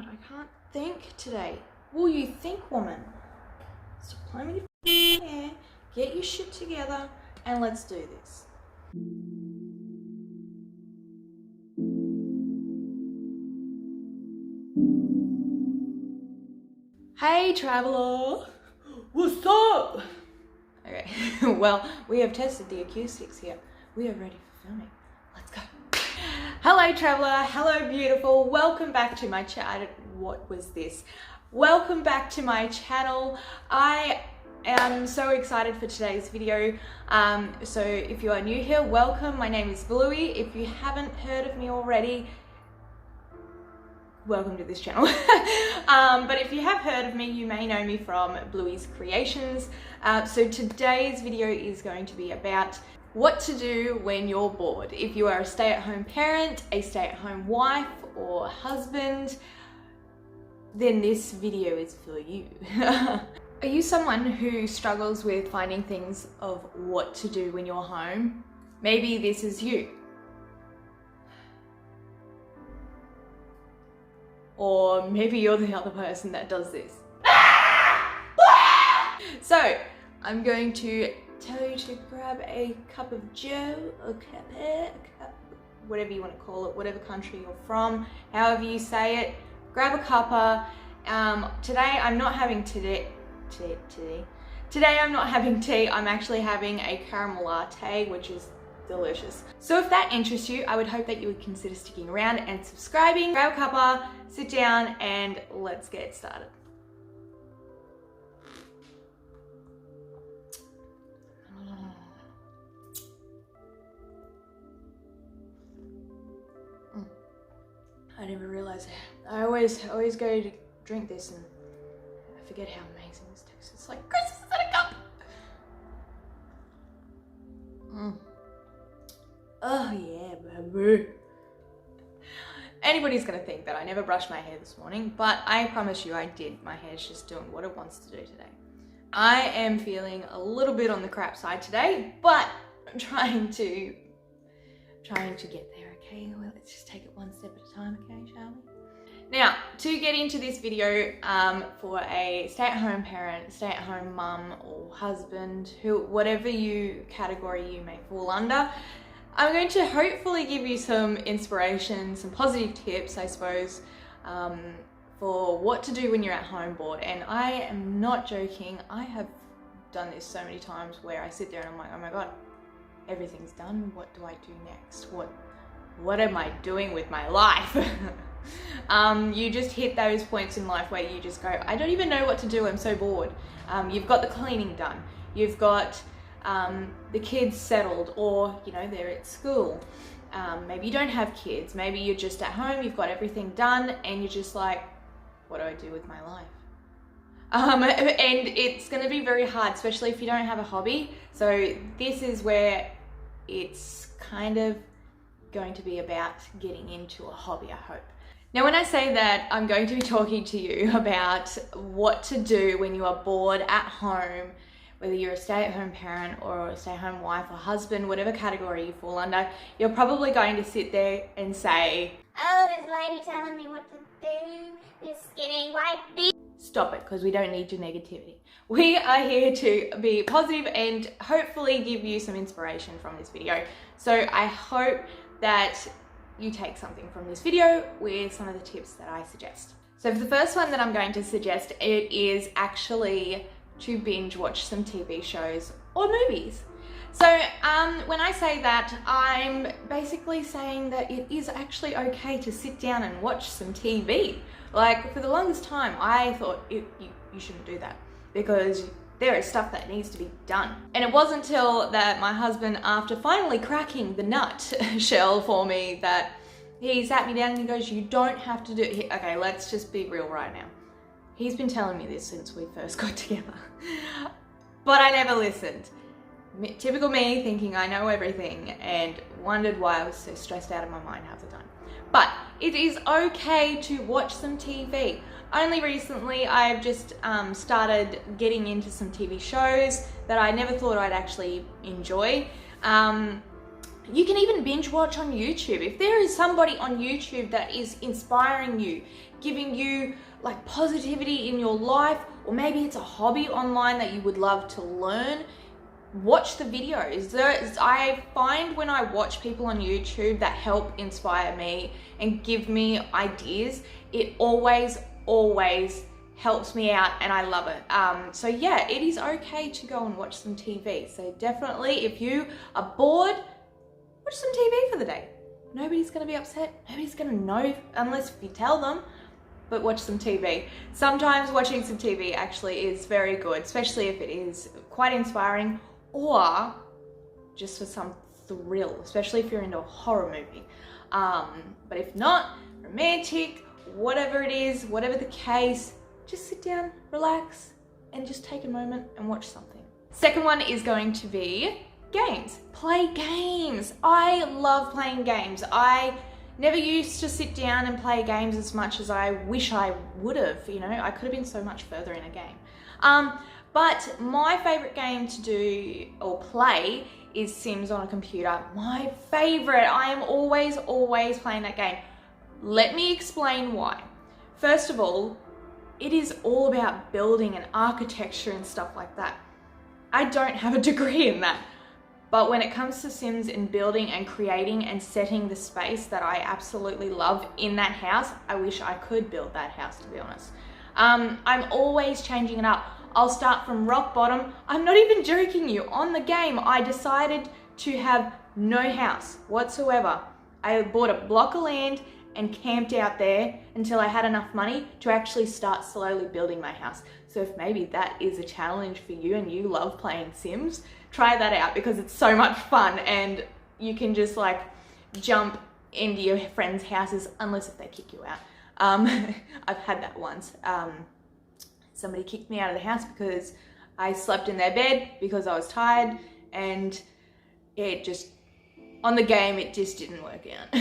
I can't think today. Will you think, woman? Stop playing with your hair, get your shit together, and let's do this. Hey, traveler. What's up? Okay, well, we have tested the acoustics here. We are ready for filming. Let's go. Hello, traveler. Hello, beautiful. Welcome back to my channel. What was this? Welcome back to my channel. I am so excited for today's video. So if you are new here, welcome. My name is Bluey. If you haven't heard of me already, welcome to this channel. But if you have heard of me, you may know me from Bluey's Creations. So today's video is going to be about what to do when you're bored. If you are a stay-at-home parent, a stay-at-home wife or husband, then this video is for you. Are you someone who struggles with finding things of what to do when you're home? Maybe this is you. Or maybe you're the other person that does this. So, I'm going to tell you to grab a cup of joe, or cup, whatever you want to call it, whatever country you're from, however you say it. Grab a cuppa. Today I'm not having Today I'm not having tea. I'm actually having a caramel latte, which is delicious. So if that interests you, I would hope that you would consider sticking around and subscribing. Grab a cuppa, sit down, and let's get started. I never realized I always go to drink this and I forget how amazing this tastes. It's like Christmas in a cup. Oh yeah, baby. Anybody's gonna think that I never brushed my hair this morning, but I promise you I did. My hair's just doing what it wants to do today. I am feeling a little bit on the crap side today, but I'm trying to get there, okay? Well, let's just take it one step at a time, okay, shall we? Now, to get into this video, for a stay-at-home parent, stay-at-home mum or husband, whatever category you may fall under, I'm going to hopefully give you some inspiration, some positive tips, I suppose, for what to do when you're at home bored. And I am not joking. I have done this so many times where I sit there and I'm like, oh my God, everything's done. What do I do next? What am I doing with my life? You just hit those points in life where you just go, I don't even know what to do. I'm so bored. You've got the cleaning done. You've got the kids settled, or they're at school. Maybe you don't have kids. Maybe you're just at home. You've got everything done, and you're just like, what do I do with my life? And it's going to be very hard, especially if you don't have a hobby. So this is where it's kind of going to be about getting into a hobby, I hope. Now, when I say that, I'm going to be talking to you about what to do when you are bored at home, whether you're a stay-at-home parent or a stay-at-home wife or husband, whatever category you fall under. You're probably going to sit there and say, oh, this lady telling me what to do, this skinny white bitch. Stop it, because we don't need your negativity. We are here to be positive and hopefully give you some inspiration from this video. So I hope that you take something from this video with some of the tips that I suggest. So for the first one that I'm going to suggest, it is actually to binge watch some TV shows or movies. So when I say that, I'm basically saying that it is actually okay to sit down and watch some TV. Like, for the longest time, I thought you shouldn't do that because there is stuff that needs to be done. And it wasn't until that my husband, after finally cracking the nut shell for me, that he sat me down and he goes, you don't have to do it. Okay, let's just be real right now. He's been telling me this since we first got together, but I never listened. Typical me, thinking I know everything, and wondered why I was so stressed out of my mind half the time. But it is okay to watch some TV. Only recently I've just started getting into some TV shows that I never thought I'd actually enjoy. You can even binge watch on YouTube. If there is somebody on YouTube that is inspiring you, giving you like positivity in your life, or maybe it's a hobby online that you would love to learn, watch the videos. I find when I watch people on YouTube that help inspire me and give me ideas, it always helps me out and I love it. So yeah, it is okay to go and watch some TV. So definitely, if you are bored, watch some TV for the day. Nobody's gonna be upset, nobody's gonna know unless you tell them, but watch some TV. Sometimes watching some TV actually is very good, especially if it is quite inspiring or just for some thrill, especially if you're into a horror movie. But if not, romantic, whatever it is, whatever the case, just sit down, relax, and just take a moment and watch something. Second one is going to be games. Play games. I love playing games. I never used to sit down and play games as much as I wish I would have. You know, I could have been so much further in a game. But my favorite game to do or play is Sims on a computer. My favorite. I am always playing that game. Let me explain why. First of all, it is all about building and architecture and stuff like that. I don't have a degree in that. But when it comes to Sims and building and creating and setting the space that I absolutely love in that house, I wish I could build that house, to be honest. I'm always changing it up. I'll start from rock bottom. I'm not even joking you. On the game, I decided to have no house whatsoever. I bought a block of land and camped out there until I had enough money to actually start slowly building my house. So if maybe that is a challenge for you and you love playing Sims, try that out because it's so much fun and you can just like jump into your friends' houses, unless if they kick you out. I've had that once. Somebody kicked me out of the house because I slept in their bed because I was tired, and it just, on the game, it just didn't work out.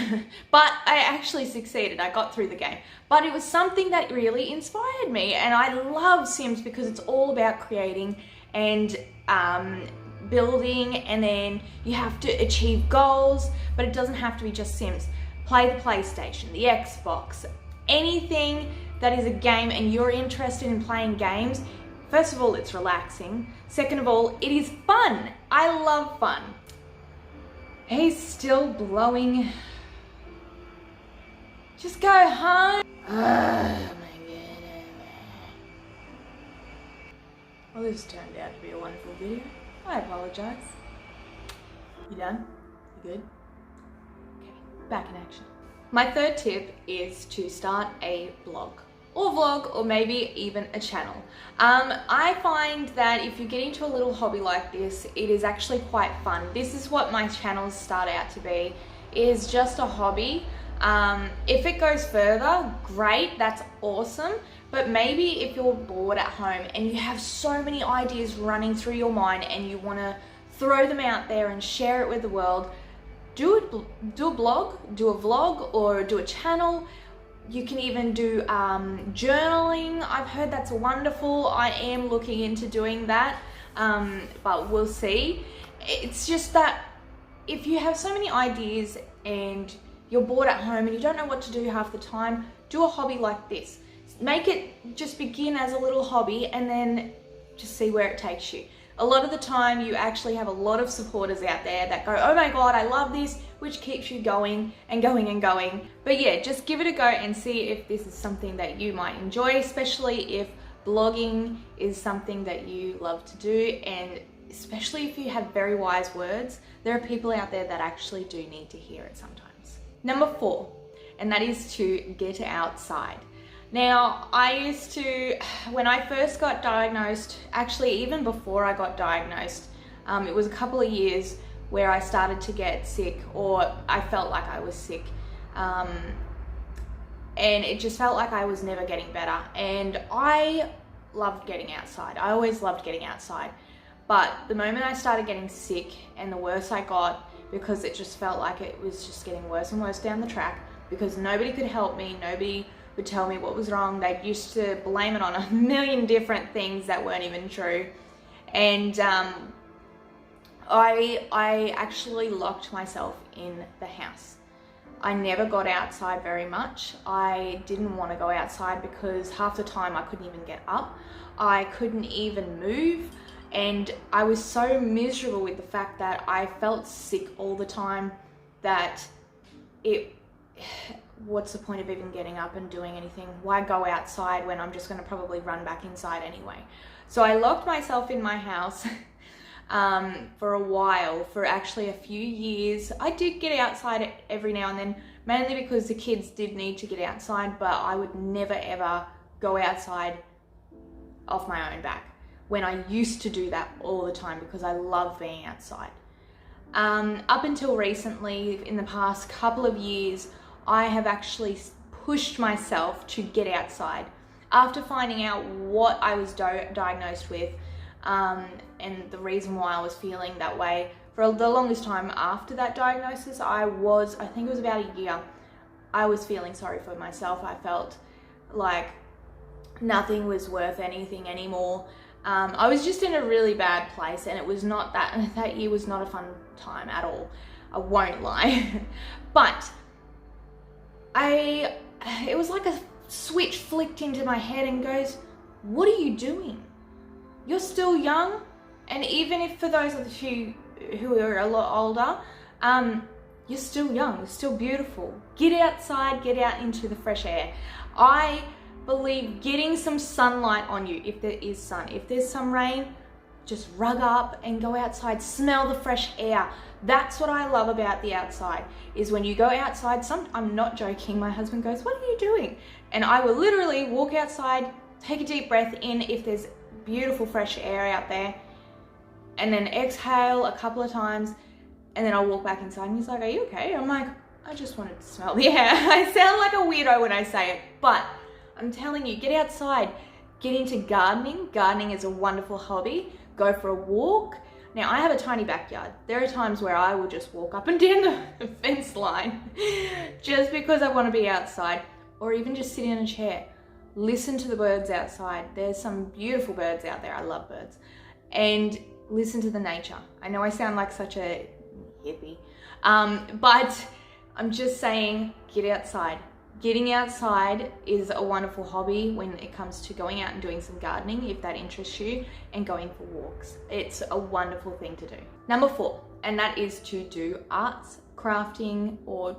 But I actually succeeded. I got through the game. But it was something that really inspired me, and I love Sims because it's all about creating and building, and then you have to achieve goals, but it doesn't have to be just Sims. Play the PlayStation, the Xbox, anything that is a game and you're interested in playing games. First of all, it's relaxing. Second of all, it is fun. I love fun. He's still blowing. Just go home. Oh my God. Well, this turned out to be a wonderful video. I apologize. You done? You good? Okay, back in action. My third tip is to start a blog or vlog, or maybe even a channel. I find that if you get into a little hobby like this, it is actually quite fun. This is what my channels start out to be, is just a hobby. If it goes further, great, that's awesome. But maybe if you're bored at home and you have so many ideas running through your mind and you want to throw them out there and share it with the world, do a blog, do a vlog, or do a channel. You can even do journaling. I've heard that's wonderful. I am looking into doing that, but we'll see. It's just that if you have so many ideas and you're bored at home and you don't know what to do half the time, do a hobby like this. Make it just begin as a little hobby and then just see where it takes you. A lot of the time you actually have a lot of supporters out there that go, oh my God, I love this, which keeps you going and going and going. But yeah, just give it a go and see if this is something that you might enjoy, especially if blogging is something that you love to do, and especially if you have very wise words. There are people out there that actually do need to hear it sometimes. Number 4, and that is to get outside. Now, I used to, when I first got diagnosed, actually even before I got diagnosed, it was a couple of years where I started to get sick, or I felt like I was sick. And it just felt like I was never getting better. And I loved getting outside. I always loved getting outside. But the moment I started getting sick and the worse I got, because it just felt like it was just getting worse and worse down the track, because nobody could help me, nobody would tell me what was wrong. They used to blame it on a million different things that weren't even true. And I actually locked myself in the house. I never got outside very much. I didn't want to go outside because half the time I couldn't even get up. I couldn't even move. And I was so miserable with the fact that I felt sick all the time that what's the point of even getting up and doing anything? Why go outside when I'm just going to probably run back inside anyway? So I locked myself in my house for a while, for actually a few years. I did get outside every now and then, mainly because the kids did need to get outside, but I would never ever go outside off my own back, when I used to do that all the time because I love being outside. Up until recently, in the past couple of years, I have actually pushed myself to get outside after finding out what I was diagnosed with, and the reason why I was feeling that way. For the longest time after that diagnosis, I think it was about a year, I was feeling sorry for myself. I felt like nothing was worth anything anymore. I was just in a really bad place, and it was not that year was not a fun time at all. I won't lie. But it was like a switch flicked into my head and goes, what are you doing? You're still young. And even if for those of you who are a lot older, you're still young, you're still beautiful. Get outside, get out into the fresh air. I believe getting some sunlight on you, if there is sun. If there's some rain, just rug up and go outside, smell the fresh air. That's what I love about the outside, is when you go outside, I'm not joking, my husband goes, what are you doing? And I will literally walk outside, take a deep breath in if there's beautiful fresh air out there, and then exhale a couple of times, and then I'll walk back inside. And he's like, are you okay? I'm like, I just wanted to smell the air. I sound like a weirdo when I say it, but I'm telling you, get outside, get into gardening. Gardening is a wonderful hobby. Go for a walk. Now, I have a tiny backyard. There are times where I will just walk up and down the fence line just because I want to be outside, or even just sit in a chair. Listen to the birds outside. There's some beautiful birds out there. I love birds. And listen to the nature. I know I sound like such a hippie, but I'm just saying, get outside. Getting outside is a wonderful hobby when it comes to going out and doing some gardening, if that interests you, and going for walks. It's a wonderful thing to do. Number 4, and that is to do arts, crafting, or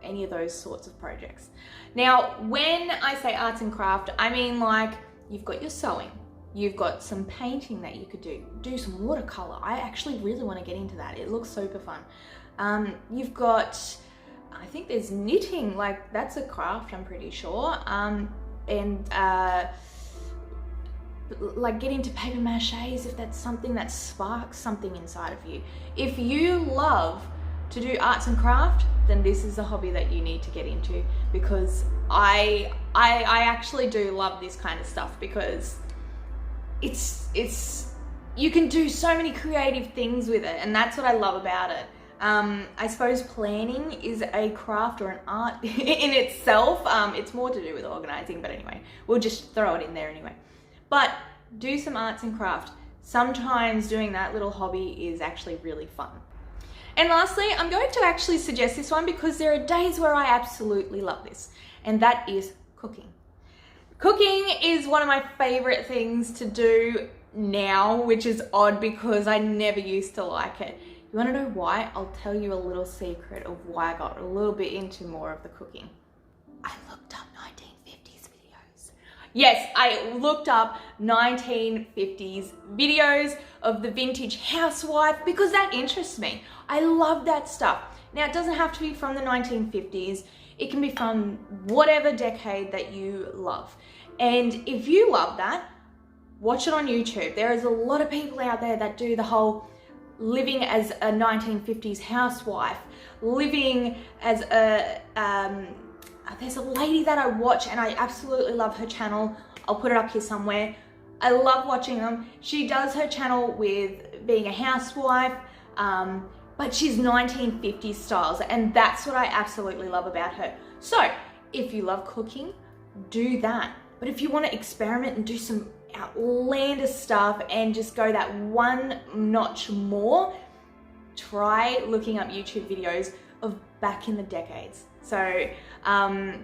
any of those sorts of projects. Now, when I say arts and craft, I mean like you've got your sewing, you've got some painting that you could do some watercolor. I actually really want to get into that. It looks super fun. You've got, I think there's knitting, like that's a craft, I'm pretty sure. Like get into paper maches if that's something that sparks something inside of you. If you love to do arts and craft, then this is a hobby that you need to get into, because I actually do love this kind of stuff, because it's you can do so many creative things with it, and that's what I love about it. I suppose planning is a craft or an art in itself. It's more to do with organizing, but anyway, we'll just throw it in there anyway. But do some arts and craft. Sometimes doing that little hobby is actually really fun. And lastly, I'm going to actually suggest this one because there are days where I absolutely love this, and that is cooking. Cooking is one of my favorite things to do now, which is odd because I never used to like it. You want to know why? I'll tell you a little secret of why I got a little bit into more of the cooking. I looked up 1950s videos. Yes, I looked up 1950s videos of the vintage housewife because that interests me. I love that stuff. Now, it doesn't have to be from the 1950s. It can be from whatever decade that you love. And if you love that, watch it on YouTube. There is a lot of people out there that do the whole living as a 1950s housewife, living as a, there's a lady that I watch and I absolutely love her channel. I'll put it up here somewhere. I love watching them. She does her channel with being a housewife, but she's 1950s styles, and that's what I absolutely love about her. So if you love cooking, do that. But if you want to experiment and do some outlandish stuff and just go that one notch more, try looking up YouTube videos of back in the decades. So I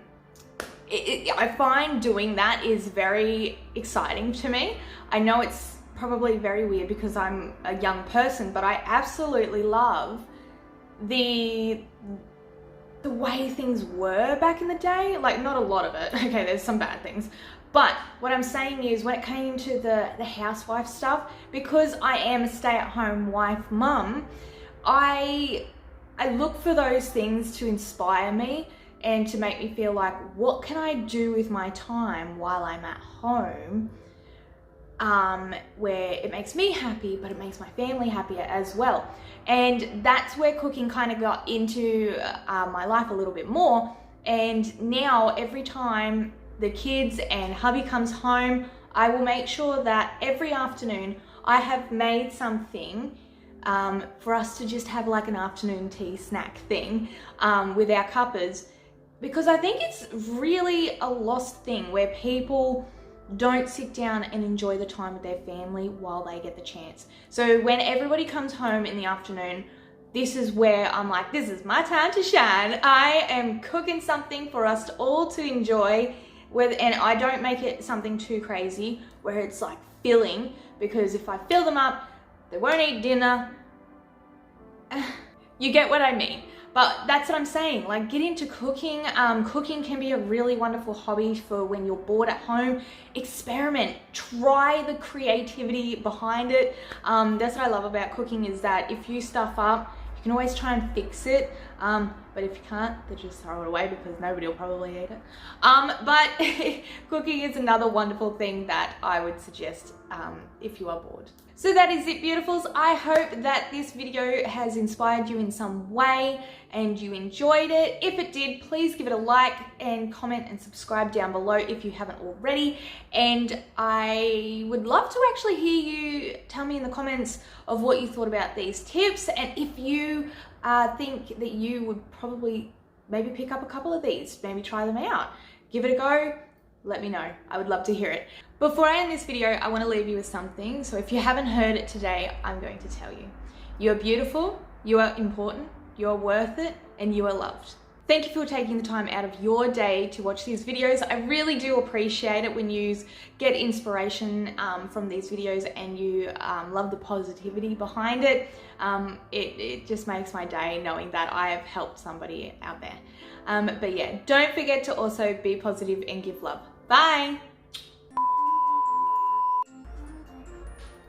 find doing that is very exciting to me. I know it's probably very weird because I'm a young person, but I absolutely love the way things were back in the day. Like, not a lot of it, okay, there's some bad things, but what I'm saying is when it came to the housewife stuff, because I am a stay-at-home wife mum, I look for those things to inspire me and to make me feel like, what can I do with my time while I'm at home, where it makes me happy, but it makes my family happier as well. And that's where cooking kind of got into my life a little bit more. And now every time the kids and hubby comes home, I will make sure that every afternoon I have made something for us to just have like an afternoon tea snack thing with our cuppers, because I think it's really a lost thing where people don't sit down and enjoy the time with their family while they get the chance. So when everybody comes home in the afternoon, this is where I'm like, this is my time to shine. I am cooking something for us all to enjoy, and I don't make it something too crazy where it's like filling, because if I fill them up, they won't eat dinner. You get what I mean. But that's what I'm saying, like, get into cooking. Cooking can be a really wonderful hobby for when you're bored at home. Experiment, try the creativity behind it. That's what I love about cooking, is that if you stuff up, you can always try and fix it. But if you can't, then just throw it away because nobody will probably eat it. But cooking is another wonderful thing that I would suggest if you are bored. So that is it, beautifuls. I hope that this video has inspired you in some way and you enjoyed it. If it did, please give it a like and comment and subscribe down below if you haven't already. And I would love to actually hear you tell me in the comments of what you thought about these tips, and if you think that you would probably maybe pick up a couple of these, maybe try them out, give it a go. Let me know. I would love to hear it. Before I end this video, I want to leave you with something. So if you haven't heard it today, I'm going to tell you. You are beautiful, you are important, you are worth it, and you are loved. Thank you for taking the time out of your day to watch these videos. I really do appreciate it when you get inspiration from these videos and you love the positivity behind it. It just makes my day knowing that I have helped somebody out there. But yeah, don't forget to also be positive and give love. Bye.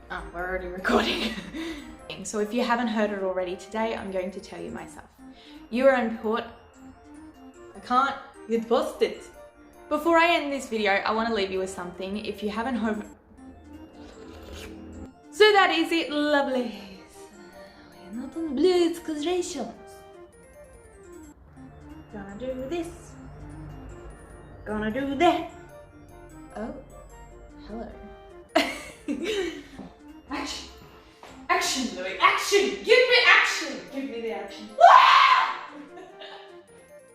Oh, we're already recording. So if you haven't heard it already today, I'm going to tell you myself. You are important. I can't get busted. Before I end this video, I want to leave you with something. If you haven't heard... So that is it, lovelies. We're not on Blue Constellations. Gonna do this. Gonna do that. Oh, hello. Action. Action, Louis. Action. Give me action. Give me the action.